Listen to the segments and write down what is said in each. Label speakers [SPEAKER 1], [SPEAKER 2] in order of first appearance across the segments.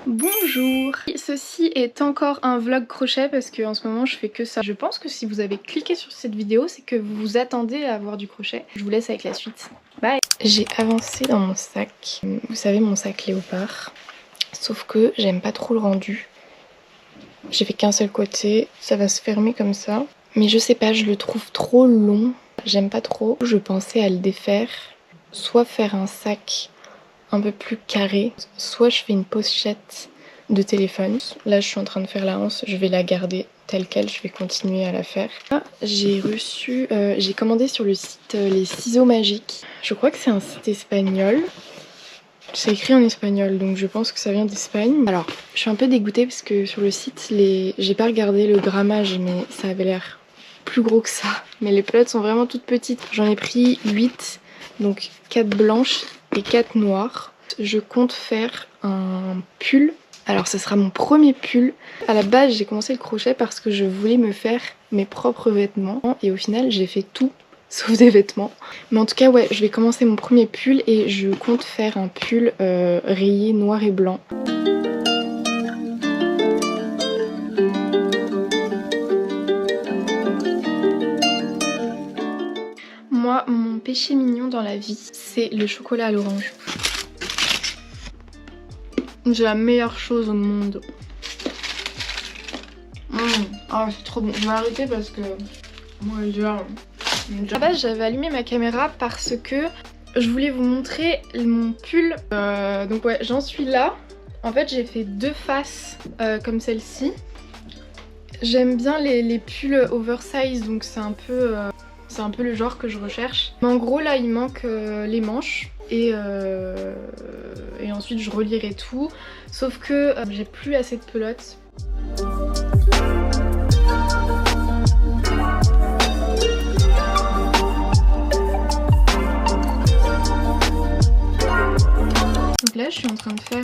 [SPEAKER 1] Bonjour. Ceci est encore un vlog crochet parce que en ce moment je fais que ça. Je pense que si vous avez cliqué sur cette vidéo, c'est que vous vous attendez à avoir du crochet. Je vous laisse avec la suite. Bye. J'ai avancé dans mon sac. Vous savez, mon sac léopard. Sauf que j'aime pas trop le rendu. J'ai fait qu'un seul côté. Ça va se fermer comme ça. Mais je sais pas, je le trouve trop long. J'aime pas trop. Je pensais à le défaire. Soit faire un sac un peu plus carré, soit je fais une pochette de téléphone. Là je suis en train de faire la hanse, je vais la garder telle quelle, je vais continuer à la faire. J'ai reçu, j'ai commandé sur le site les ciseaux magiques. Je crois que c'est un site espagnol. C'est écrit en espagnol, donc je pense que ça vient d'Espagne. Alors, je suis un peu dégoûtée parce que sur le site, j'ai pas regardé le grammage, mais ça avait l'air plus gros que ça. Mais les pelotes sont vraiment toutes petites. J'en ai pris 8, donc 4 blanches et 4 noires. Je compte faire un pull. Alors, ce sera mon premier pull. À la base, j'ai commencé le crochet parce que je voulais me faire mes propres vêtements. Et au final, j'ai fait tout sauf des vêtements. Mais en tout cas, ouais, je vais commencer mon premier pull et je compte faire un pull rayé noir et blanc. Moi, mon péché mignon dans la vie, c'est le chocolat à l'orange. C'est la meilleure chose au monde. Ah, c'est trop bon. Je vais arrêter parce que... moi, à la base, j'avais allumé ma caméra parce que je voulais vous montrer mon pull. Donc ouais, j'en suis là. En fait, j'ai fait 2 faces comme celle-ci. J'aime bien les pulls oversize, donc c'est un peu le genre que je recherche. Mais en gros, là, il manque les manches. Et ensuite, je relirai tout. Sauf que j'ai plus assez de pelotes. Donc là je suis en train de faire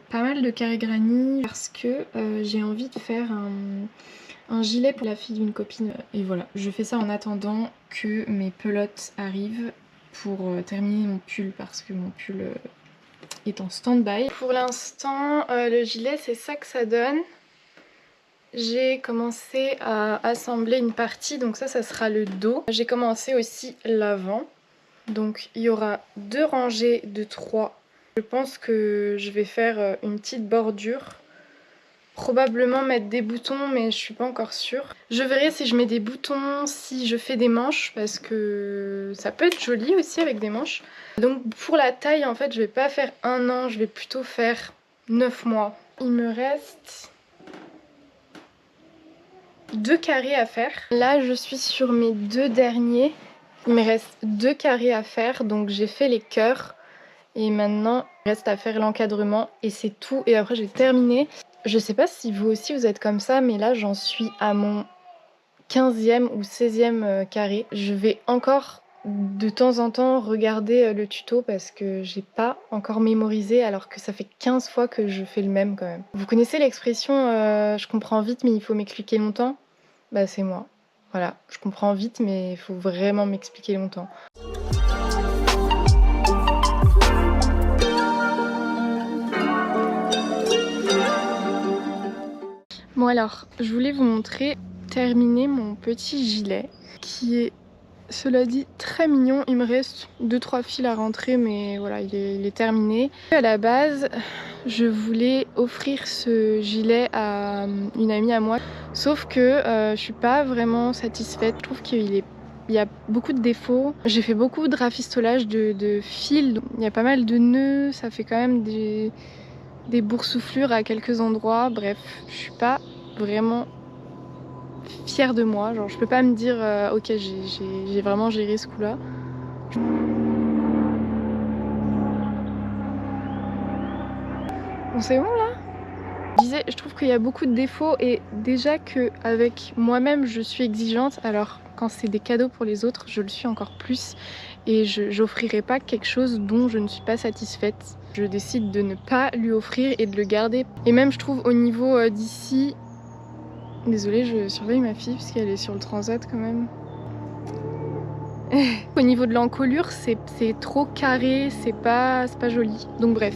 [SPEAKER 1] pas mal de carré granny parce que j'ai envie de faire un gilet pour la fille d'une copine. Et voilà, je fais ça en attendant que mes pelotes arrivent pour terminer mon pull parce que mon pull est en stand-by. Pour l'instant, le gilet c'est ça que ça donne. J'ai commencé à assembler une partie, donc ça sera le dos. J'ai commencé aussi l'avant. Donc il y aura 2 rangées de 3. Je pense que je vais faire une petite bordure. Probablement mettre des boutons, mais je suis pas encore sûre. Je verrai si je mets des boutons, si je fais des manches, parce que ça peut être joli aussi avec des manches. Donc pour la taille, en fait, je vais pas faire 1 an, je vais plutôt faire 9 mois. Il me reste 2 carrés à faire. Là, je suis sur mes 2 derniers. Il me reste 2 carrés à faire, donc j'ai fait les cœurs. Et maintenant, il reste à faire l'encadrement et c'est tout. Et après, j'ai terminé. Je sais pas si vous aussi vous êtes comme ça, mais là, j'en suis à mon 15e ou 16e carré. Je vais encore de temps en temps regarder le tuto parce que j'ai pas encore mémorisé alors que ça fait 15 fois que je fais le même quand même. Vous connaissez l'expression je comprends vite mais il faut m'expliquer longtemps? Bah c'est moi. Voilà, je comprends vite mais il faut vraiment m'expliquer longtemps. Bon alors, je voulais vous montrer terminer mon petit gilet qui est, cela dit, très mignon. Il me reste 2-3 fils à rentrer mais voilà, il est terminé. À la base, je voulais offrir ce gilet à une amie à moi. Sauf que je suis pas vraiment satisfaite. Je trouve qu'il y a beaucoup de défauts. J'ai fait beaucoup de rafistolage de fils. Il y a pas mal de nœuds, ça fait quand même des boursouflures à quelques endroits. Bref, je suis pas vraiment fière de moi. Genre, je peux pas me dire ok, j'ai vraiment géré ce coup-là. Bon, c'est bon là? Je disais, je trouve qu'il y a beaucoup de défauts et déjà qu'avec moi-même je suis exigeante, alors quand c'est des cadeaux pour les autres, je le suis encore plus et j'offrirai pas quelque chose dont je ne suis pas satisfaite. Je décide de ne pas lui offrir et de le garder. Et même je trouve au niveau d'ici... Désolée, je surveille ma fille parce qu'elle est sur le transat quand même. Au niveau de l'encolure, c'est trop carré, c'est pas joli. Donc bref,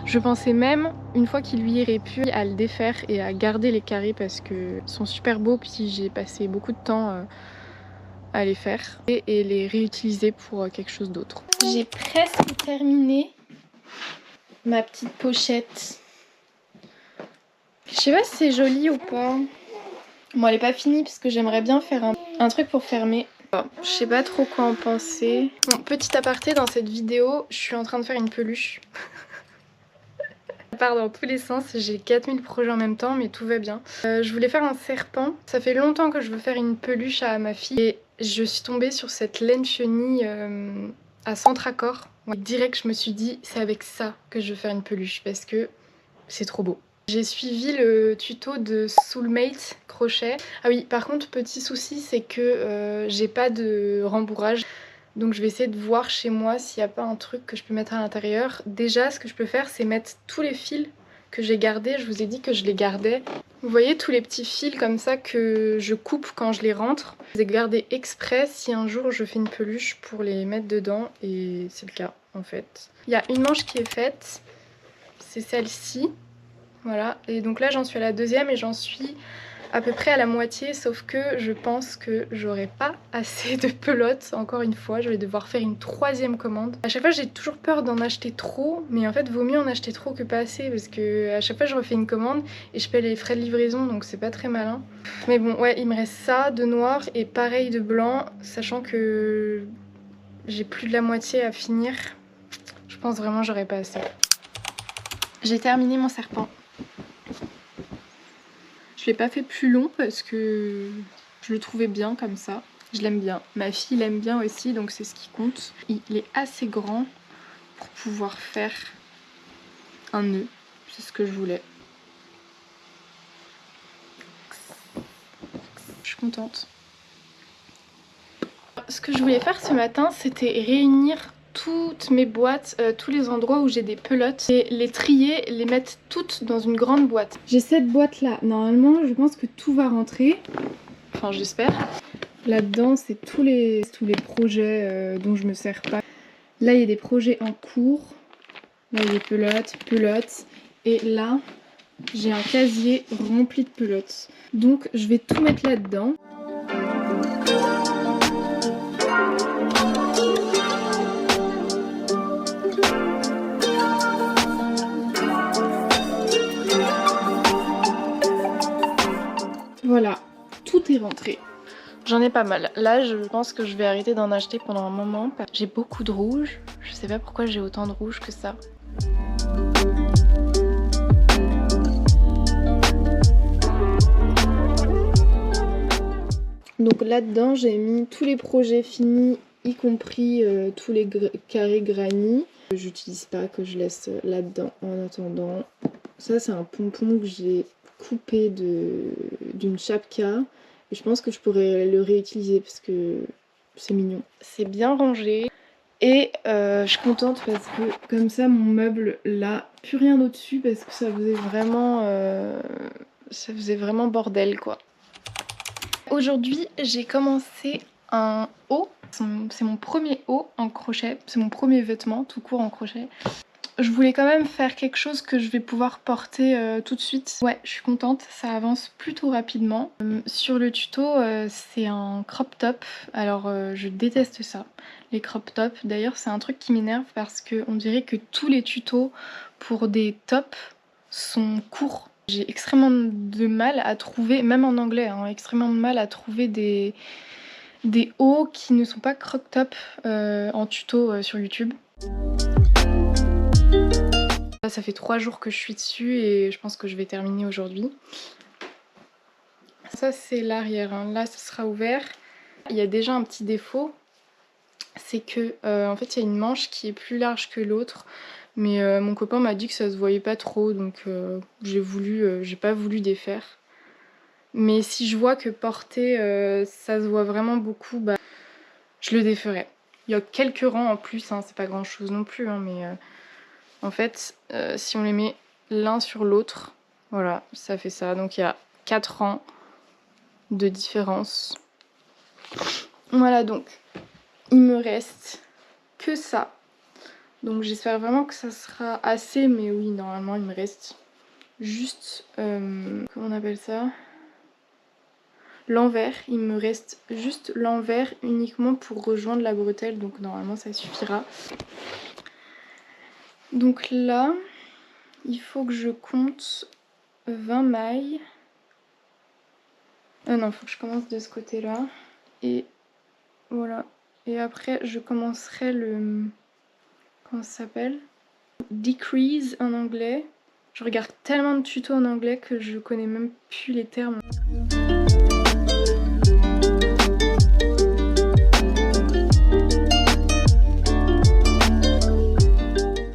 [SPEAKER 1] je pensais même, une fois qu'il lui irait plus, à le défaire et à garder les carrés parce que sont super beaux, puis j'ai passé beaucoup de temps à les faire et les réutiliser pour quelque chose d'autre. J'ai presque terminé ma petite pochette. Je sais pas si c'est joli ou pas. Bon, elle est pas finie parce que j'aimerais bien faire un truc pour fermer. Bon, je sais pas trop quoi en penser. Bon, petit aparté, dans cette vidéo, je suis en train de faire une peluche. Ça part dans tous les sens, j'ai 4000 projets en même temps, mais tout va bien. Je voulais faire un serpent. Ça fait longtemps que je veux faire une peluche à ma fille. Et je suis tombée sur cette laine chenille à Centracor. Ouais, direct, je me suis dit, c'est avec ça que je veux faire une peluche parce que c'est trop beau. J'ai suivi le tuto de Soulmate crochet. Ah oui, par contre, petit souci, c'est que j'ai pas de rembourrage. Donc je vais essayer de voir chez moi s'il n'y a pas un truc que je peux mettre à l'intérieur. Déjà, ce que je peux faire, c'est mettre tous les fils que j'ai gardés. Je vous ai dit que je les gardais. Vous voyez tous les petits fils comme ça que je coupe quand je les rentre. Je les ai gardés exprès si un jour je fais une peluche pour les mettre dedans. Et c'est le cas en fait. Il y a une manche qui est faite. C'est celle-ci. Voilà, et donc là j'en suis à la deuxième et j'en suis à peu près à la moitié, sauf que je pense que j'aurai pas assez de pelotes. Encore une fois, je vais devoir faire une troisième commande. À chaque fois j'ai toujours peur d'en acheter trop, mais en fait vaut mieux en acheter trop que pas assez, parce que à chaque fois je refais une commande et je paie les frais de livraison, donc c'est pas très malin. Mais bon, ouais, il me reste ça de noir et pareil de blanc, sachant que j'ai plus de la moitié à finir. Je pense vraiment j'aurai pas assez. J'ai terminé mon serpent. Je l'ai pas fait plus long parce que je le trouvais bien comme ça. Je l'aime bien. Ma fille l'aime bien aussi, donc c'est ce qui compte. Il est assez grand pour pouvoir faire un nœud. C'est ce que je voulais. Je suis contente. Ce que je voulais faire ce matin, c'était réunir toutes mes boîtes, tous les endroits où j'ai des pelotes, et les trier, les mettre toutes dans une grande boîte. J'ai cette boîte là, normalement je pense que tout va rentrer, enfin j'espère. Là-dedans c'est tous les projets dont je me sers pas. Là il y a des projets en cours, là il y a des pelotes, et là j'ai un casier rempli de pelotes. Donc je vais tout mettre là-dedans. Voilà, tout est rentré. J'en ai pas mal. Là, je pense que je vais arrêter d'en acheter pendant un moment. J'ai beaucoup de rouge. Je sais pas pourquoi j'ai autant de rouge que ça. Donc là-dedans, j'ai mis tous les projets finis, y compris tous les carrés granny. J'utilise pas, que je laisse là-dedans en attendant. Ça, c'est un pompon que j'ai coupé d'une chapka. Et je pense que je pourrais le réutiliser parce que c'est mignon. C'est bien rangé. Et je suis contente parce que comme ça, mon meuble, là, plus rien au-dessus parce que ça faisait vraiment bordel, quoi. Aujourd'hui, j'ai commencé un haut. C'est mon premier haut en crochet. C'est mon premier vêtement tout court en crochet. Je voulais quand même faire quelque chose que je vais pouvoir porter tout de suite. Ouais, je suis contente, ça avance plutôt rapidement. Sur le tuto, c'est un crop top. Alors, je déteste ça, les crop tops. D'ailleurs, c'est un truc qui m'énerve parce qu'on dirait que tous les tutos pour des tops sont courts. J'ai extrêmement de mal à trouver, même en anglais, hein, extrêmement de mal à trouver des hauts qui ne sont pas crop top en tuto sur YouTube. Là, ça fait 3 jours que je suis dessus et je pense que je vais terminer aujourd'hui. Ça, c'est l'arrière, hein. Là, ça sera ouvert. Il y a déjà un petit défaut, c'est que en fait, il y a une manche qui est plus large que l'autre. Mais mon copain m'a dit que ça se voyait pas trop, donc j'ai pas voulu défaire. Mais si je vois que porter, ça se voit vraiment beaucoup, bah, je le déferai. Il y a quelques rangs en plus, hein, c'est pas grand chose non plus, hein, mais en fait, si on les met l'un sur l'autre, voilà, ça fait ça. Donc il y a 4 rangs de différence. Voilà, donc il me reste que ça. Donc j'espère vraiment que ça sera assez, mais oui, normalement il me reste juste, comment on appelle ça, l'envers. Il me reste juste l'envers uniquement pour rejoindre la bretelle, donc normalement ça suffira. Donc là, il faut que je compte 20 mailles. Non, il faut que je commence de ce côté-là. Et voilà. Et après, je commencerai le... Comment ça s'appelle? Decrease en anglais. Je regarde tellement de tutos en anglais que je connais même plus les termes.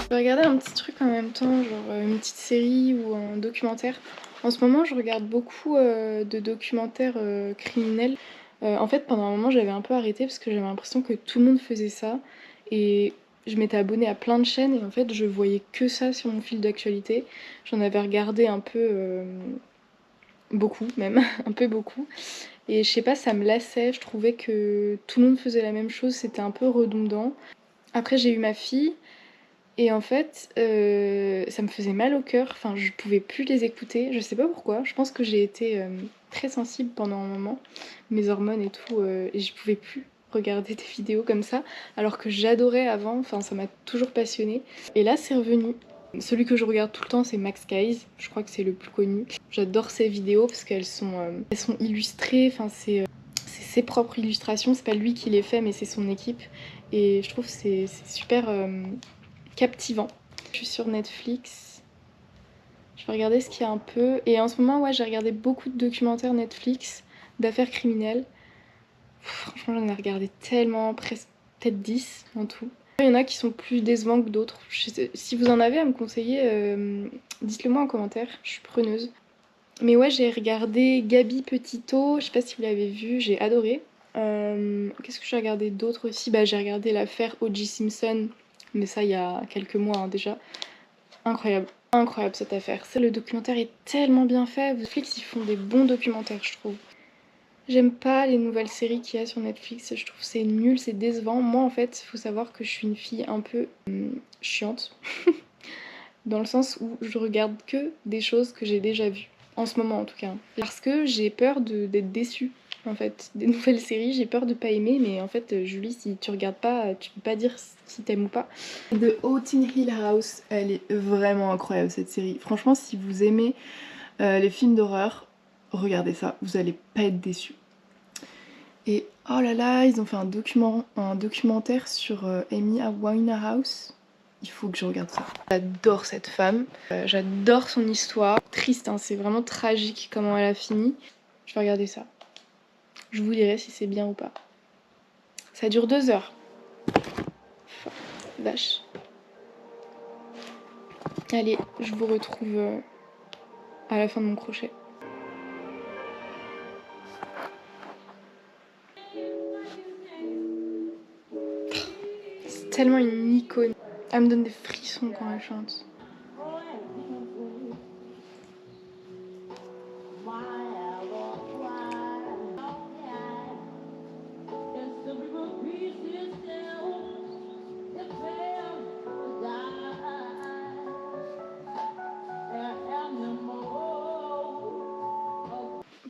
[SPEAKER 1] Je vais regarder un petit truc en même temps, genre une petite série ou un documentaire. En ce moment, je regarde beaucoup de documentaires criminels. En fait, pendant un moment, j'avais un peu arrêté parce que j'avais l'impression que tout le monde faisait ça. Et je m'étais abonnée à plein de chaînes et en fait, je voyais que ça sur mon fil d'actualité. J'en avais regardé un peu, beaucoup même, un peu beaucoup. Et je sais pas, ça me lassait. Je trouvais que tout le monde faisait la même chose, c'était un peu redondant. Après, j'ai eu ma fille. Et en fait, ça me faisait mal au cœur, enfin je pouvais plus les écouter, je sais pas pourquoi, je pense que j'ai été très sensible pendant un moment, mes hormones et tout, et je pouvais plus regarder des vidéos comme ça, alors que j'adorais avant, enfin ça m'a toujours passionnée. Et là c'est revenu. Celui que je regarde tout le temps c'est Max Guys, je crois que c'est le plus connu. J'adore ses vidéos parce qu'elles sont illustrées, enfin c'est ses propres illustrations, c'est pas lui qui les fait mais c'est son équipe. Et je trouve que c'est super... captivant. Je suis sur Netflix. Je vais regarder ce qu'il y a un peu. Et en ce moment, ouais, j'ai regardé beaucoup de documentaires Netflix d'affaires criminelles. Franchement, j'en ai regardé tellement, presque peut-être 10 en tout. Il y en a qui sont plus décevants que d'autres. Si vous en avez à me conseiller, dites-le moi en commentaire, je suis preneuse. Mais ouais, j'ai regardé Gabi Petito, je sais pas si vous l'avez vu, j'ai adoré. Qu'est-ce que j'ai regardé d'autre aussi? Bah, j'ai regardé l'affaire O.J. Simpson. Mais ça il y a quelques mois hein, déjà. Incroyable, incroyable cette affaire. Le documentaire est tellement bien fait. Netflix ils font des bons documentaires je trouve. J'aime pas les nouvelles séries qu'il y a sur Netflix, je trouve c'est nul, c'est décevant. Moi en fait, il faut savoir que je suis une fille un peu chiante. Dans le sens où je regarde que des choses que j'ai déjà vues. En ce moment en tout cas. Parce que j'ai peur d'être déçue. En fait, des nouvelles séries, j'ai peur de pas aimer, mais en fait, Julie, si tu regardes pas, tu peux pas dire si t'aimes ou pas. The Haunting Hill House, elle est vraiment incroyable cette série. Franchement, si vous aimez les films d'horreur, regardez ça, vous allez pas être déçus. Et oh là là, ils ont fait un documentaire sur Amy Winehouse. Il faut que je regarde ça. J'adore cette femme, j'adore son histoire. Triste, hein, c'est vraiment tragique comment elle a fini. Je vais regarder ça. Je vous dirai si c'est bien ou pas. Ça dure 2 heures. Vache. Allez, je vous retrouve à la fin de mon crochet. C'est tellement une icône. Elle me donne des frissons quand elle chante.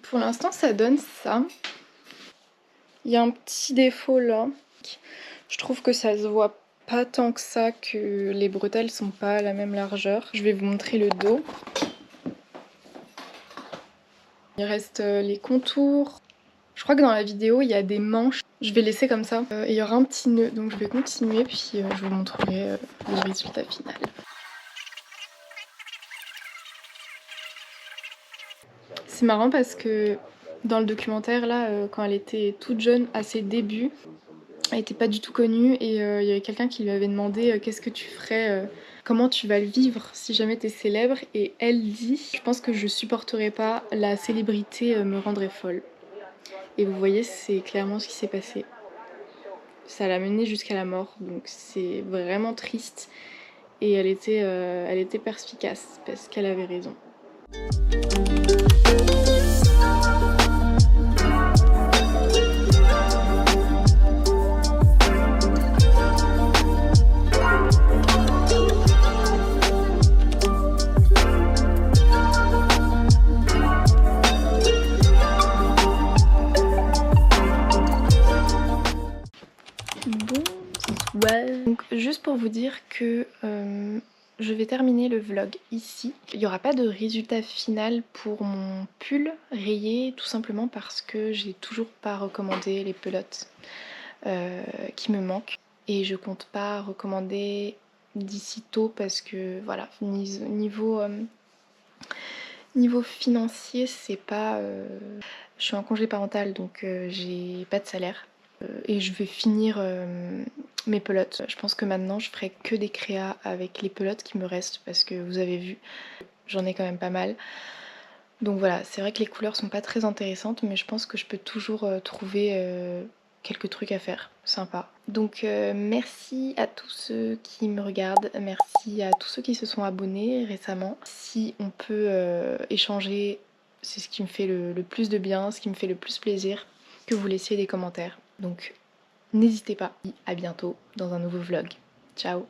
[SPEAKER 1] Pour l'instant, ça donne ça. Il y a un petit défaut là. Je trouve que ça se voit pas tant que ça, que les bretelles sont pas à la même largeur. Je vais vous montrer le dos. Il reste les contours. Je crois que dans la vidéo, il y a des manches. Je vais laisser comme ça. Et il y aura un petit nœud, donc je vais continuer, puis je vous montrerai le résultat final. C'est marrant parce que dans le documentaire, là, quand elle était toute jeune, à ses débuts, elle était pas du tout connue et il y avait quelqu'un qui lui avait demandé qu'est-ce que tu ferais, comment tu vas le vivre si jamais t'es célèbre, et elle dit « Je pense que je supporterais pas, la célébrité me rendrait folle ». Et vous voyez, c'est clairement ce qui s'est passé. Ça l'a menée jusqu'à la mort, donc c'est vraiment triste. Et elle était perspicace parce qu'elle avait raison. vous dire que je vais terminer le vlog ici. Il n'y aura pas de résultat final pour mon pull rayé, tout simplement parce que j'ai toujours pas recommandé les pelotes qui me manquent. Et je compte pas recommander d'ici tôt parce que voilà, niveau financier, c'est pas... Je suis en congé parental donc j'ai pas de salaire. Et je vais finir mes pelotes. Je pense que maintenant je ferai que des créas avec les pelotes qui me restent parce que vous avez vu, j'en ai quand même pas mal. Donc voilà, c'est vrai que les couleurs sont pas très intéressantes, mais je pense que je peux toujours trouver quelques trucs à faire sympa. Donc merci à tous ceux qui me regardent, merci à tous ceux qui se sont abonnés récemment. Si on peut échanger, c'est ce qui me fait le plus de bien, ce qui me fait le plus plaisir, que vous laissiez des commentaires. Donc n'hésitez pas. À bientôt dans un nouveau vlog. Ciao.